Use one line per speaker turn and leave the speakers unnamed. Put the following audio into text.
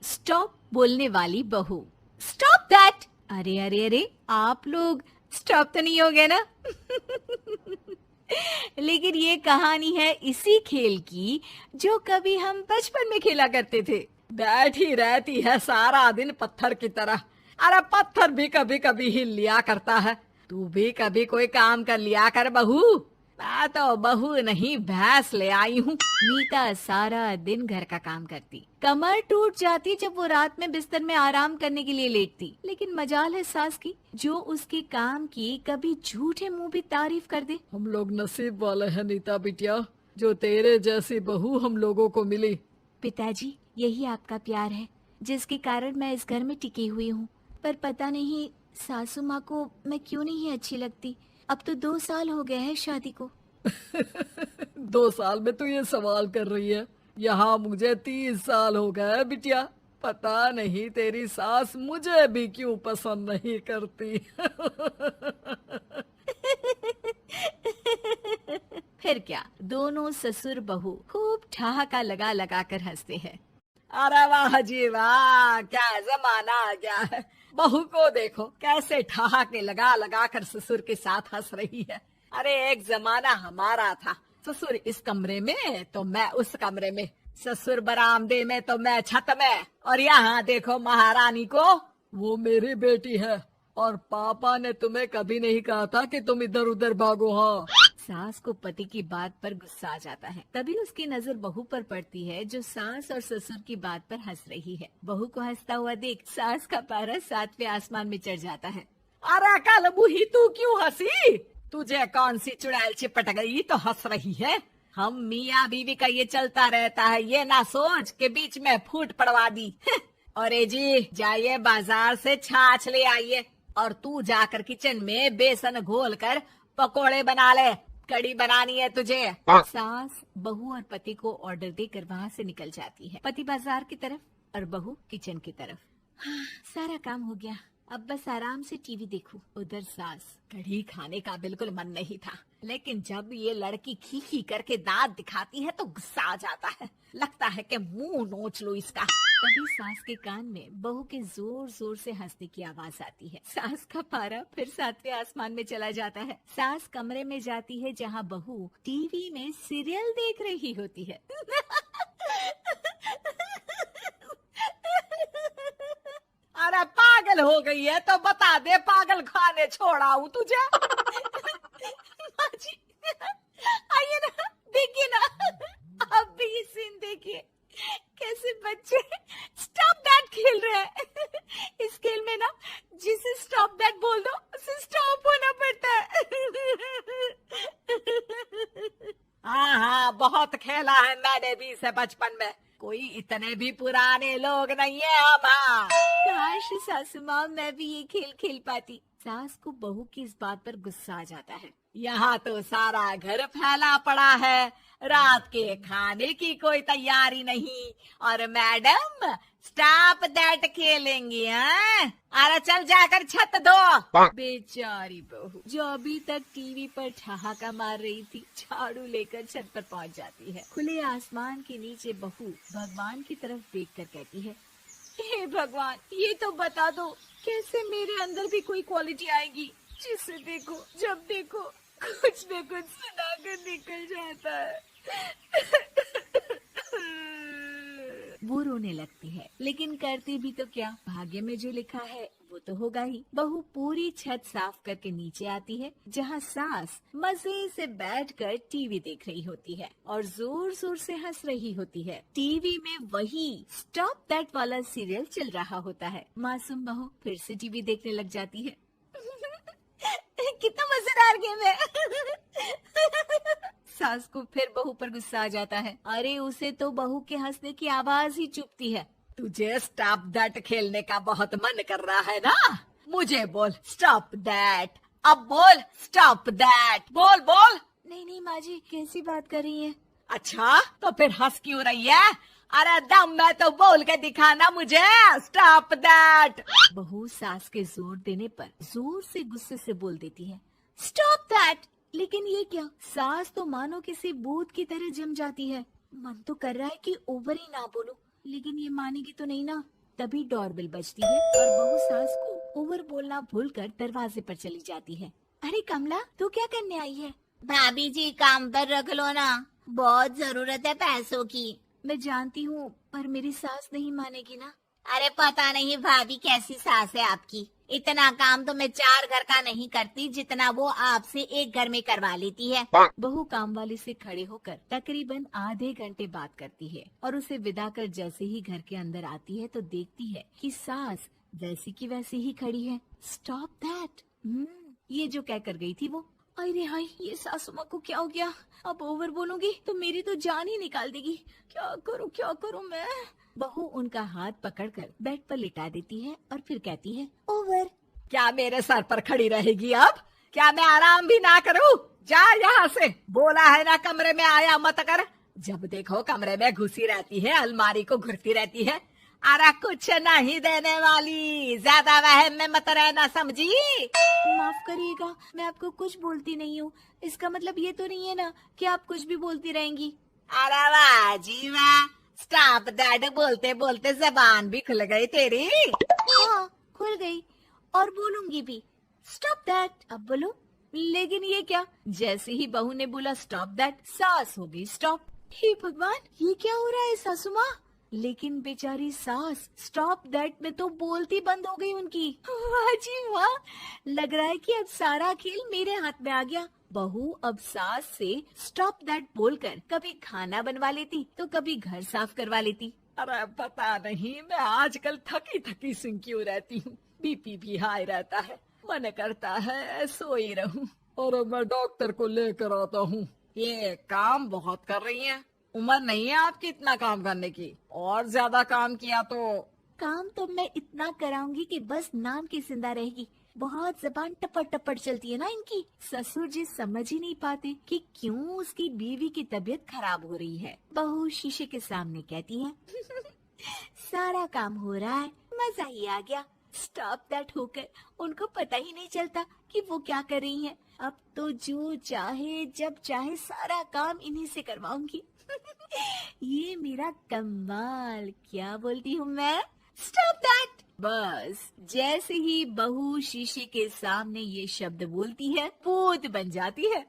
Stop बोलने वाली बहू। Stop that. अरे अरे अरे, आप लोग स्टॉप तो नहीं हो गए ना? लेकिन ये कहानी है इसी खेल की जो कभी हम बचपन में खेला करते थे।
बैठी रहती है सारा दिन पत्थर की तरह। अरे पत्थर भी कभी कभी हिल लिया करता है। तू भी कभी कोई काम कर लिया कर बहू। मैं तो बहू नहीं भैंस ले आई हूँ।
मीता सारा दिन घर का काम करती, कमर टूट जाती जब वो रात में बिस्तर में आराम करने के लिए लेटती। लेकिन मजाल है सास की, जो उसके काम की कभी झूठे मुंह भी तारीफ कर दे।
हम लोग नसीब वाले हैं नीता बिटिया, जो तेरे जैसी बहू हम लोगों को मिली।
पिताजी, यही आपका प्यार है जिसके कारण मैं इस घर में टिकी हुई हूँ। पर पता नहीं सासू माँ को मैं क्यों नहीं अच्छी लगती। अब तो 2 साल हो गए हैं शादी को।
2 साल में तू ये सवाल कर रही है? यहाँ मुझे 30 साल हो गए बिटिया। पता नहीं तेरी सास मुझे भी क्यों पसंद नहीं करती।
फिर क्या, दोनों ससुर बहू खूब ठहाका लगा लगा कर हंसते हैं।
अरे वाह जी वाह, क्या जमाना आ गया है। बहू को देखो कैसे ठहाके लगा लगा कर ससुर के साथ हंस रही है। अरे एक जमाना हमारा था, ससुर इस कमरे में तो मैं उस कमरे में, ससुर बरामदे में तो मैं छत में। और यहाँ देखो महारानी को, वो मेरी बेटी है। और पापा ने तुम्हें कभी नहीं कहा था कि तुम इधर उधर भागो। हाँ,
सास को पति की बात पर गुस्सा आ जाता है। तभी उसकी नजर बहू पर पड़ती है जो सास और ससुर की बात पर हंस रही है। बहू को हंसता हुआ देख सास का पारा 7वें आसमान में चढ़ जाता है।
अरे कल बुही तू क्यों हंसी? तुझे कौन सी चुड़ैल चिपट गई तो हंस रही है? हम मियाँ बीवी का ये चलता रहता है, ये ना सोच के बीच में फूट पड़वा दी। अरे जी जाइए बाजार से छाछ ले आइए, और तू जाकर किचन में बेसन घोल कर पकोड़े बना ले, कड़ी बनानी है तुझे।
सास बहू और पति को ऑर्डर देकर वहाँ से निकल जाती है। पति बाजार की तरफ और बहू किचन की तरफ। हाँ, सारा काम हो गया, अब बस आराम से टीवी देखूं। उधर सास,
कढ़ी खाने का बिल्कुल मन नहीं था, लेकिन जब ये लड़की खी खी करके दांत दिखाती है तो गुस्सा आ जाता है। लगता है कि मुंह नोच लो इसका।
तभी सास के कान में बहू के जोर जोर से हंसने की आवाज आती है। सास का पारा फिर 7वें आसमान में चला जाता है। सास कमरे में जाती है जहाँ बहू टीवी में सीरियल देख रही होती है।
अरे पागल हो गई है तो बता दे, पागल खाने छोड़ाऊं तुझे?
माँ जी, आइए ना, देखिए ना, आप भी ये सीन देखिए, कैसे बच्चे स्टॉप दैट खेल रहे हैं। इस खेल में ना जिसे स्टॉप दैट बोल दो उसे स्टॉप होना पड़ता है।
हाँ हाँ, बहुत खेला है मैंने भी इसे बचपन में। कोई इतने भी पुराने लोग नहीं है हम। हाँ,
काश सासू माँ मैं भी ये खेल खेल पाती। सास को बहू की इस बात पर गुस्सा आ जाता है।
यहाँ तो सारा घर फैला पड़ा है, रात के खाने की कोई तैयारी नहीं, और मैडम स्टॉप दैट खेलेंगी। हाँ, अरे चल जाकर छत धो।
बेचारी बहू जो अभी तक टीवी पर ठहाका मार रही थी, झाड़ू लेकर छत पर पहुँच जाती है। खुले आसमान के नीचे बहू भगवान की तरफ देखकर कहती है, हे भगवान, ये तो बता दो कैसे मेरे अंदर भी कोई क्वालिटी आएगी जिसे देखो जब देखो कुछ न कुछ सुनाकर निकल जाता है। वो रोने लगती है, लेकिन करती भी तो क्या, भाग्य में जो लिखा है वो तो होगा ही। बहू पूरी छत साफ करके नीचे आती है जहाँ सास मजे से बैठकर टीवी देख रही होती है और जोर जोर से हंस रही होती है। टीवी में वही स्टॉप दैट वाला सीरियल चल रहा होता है। मासूम बहू फिर से टीवी देखने लग जाती है। कितना मजेदार गेम है। सास को फिर बहू पर गुस्सा आ जाता है। अरे उसे तो बहू के हंसने की आवाज ही चुभती है।
तुझे स्टॉप दैट खेलने का बहुत मन कर रहा है ना? मुझे बोल स्टॉप दैट, अब बोल स्टॉप दैट, बोल बोल।
नहीं नहीं माँ जी, कैसी बात कर रही है?
अच्छा तो फिर हंस क्यों रही है? अरे दम में तो बोल के दिखाना मुझे स्टॉप दैट।
बहू सास के जोर देने पर जोर से गुस्से से बोल देती है, स्टॉप दैट। लेकिन ये क्या, सास तो मानो किसी भूत की तरह जम जाती है। मन तो कर रहा है कि ओवर ही ना बोलूं, लेकिन ये मानेगी तो नहीं ना। तभी डोरबेल बजती है और बहू सास को ओवर बोलना भूलकर दरवाजे पर चली जाती है। अरे कमला, तू क्या करने आई है?
भाभी जी काम पर रख लो ना, बहुत जरूरत है पैसों की।
मैं जानती हूँ, पर मेरी सास नहीं मानेगी ना।
अरे पता नहीं भाभी कैसी सास है आपकी, इतना काम तो मैं 4 घर का नहीं करती जितना वो आपसे एक घर में करवा लेती है।
बहू काम वाली से खड़े होकर तकरीबन आधे घंटे बात करती है और उसे विदा कर जैसे ही घर के अंदर आती है तो देखती है कि सास वैसी की वैसी ही खड़ी है। Stop that. ये जो कह कर गई थी वो। अरे हाय, ये सासू माँ को क्या हो गया? अब ओवर बोलूंगी तो मेरी तो जान ही निकाल देगी। क्या करूँ मैं? बहू उनका हाथ पकड़कर बेड पर लिटा देती है और फिर कहती है, ओवर।
क्या मेरे सर पर खड़ी रहेगी अब? क्या मैं आराम भी ना करूं? जा यहाँ से, बोला है ना कमरे में आया मत कर। जब देखो कमरे में घुसी रहती है, अलमारी को घुरती रहती है। अरे कुछ नहीं देने वाली, ज्यादा वहम में मत रहना, समझी?
माफ करिएगा, मैं आपको कुछ बोलती नहीं हूँ। इसका मतलब ये तो नहीं है ना कि आप कुछ भी बोलती रहेंगी।
अरे वाह जी वाह, स्टॉप दैट बोलते बोलते जबान भी खुल गई तेरी।
हाँ, खुल गई और बोलूंगी भी। Stop that. अब बोलो। लेकिन ये क्या? जैसे ही बहू ने बोला स्टॉप दैट, सास हो गई स्टॉप। हे भगवान, ये क्या हो रहा है सासू माँ? लेकिन बेचारी सास स्टॉप दैट में तो बोलती बंद हो गई उनकी। वाह जी वाह, लग रहा है कि अब सारा खेल मेरे हाथ में आ गया। बहू अब सास से स्टॉप दैट बोलकर कभी खाना बनवा लेती तो कभी घर साफ करवा लेती।
अरे पता नहीं, मैं आजकल थकी थकी सी क्यों रहती हूँ। बीपी भी हाई रहता है, मन करता है सोई रहूं। और मैं डॉक्टर को लेकर आता हूँ। ये काम बहुत कर रही हैं, उम्र नहीं है आपकी इतना काम करने की। और ज्यादा काम किया तो
काम तो मैं इतना कराऊंगी कि बस नाम की जिंदा रहेगी। बहुत जबान टपट टपट चलती है ना इनकी। ससुर जी समझ ही नहीं पाते कि क्यों उसकी बीवी की तबीयत खराब हो रही है। बहू शीशे के सामने कहती है, सारा काम हो रहा है, मजा ही आ गया। स्टॉप दैट होकर उनको पता ही नहीं चलता कि वो क्या कर रही हैं। अब तो जो चाहे जब चाहे सारा काम इन्हीं से करवाऊंगी। ये मेरा कमाल। क्या बोलती हूँ मैं? Stop that. बस जैसे ही बहू शीशे के सामने ये शब्द बोलती है, भूत बन जाती है।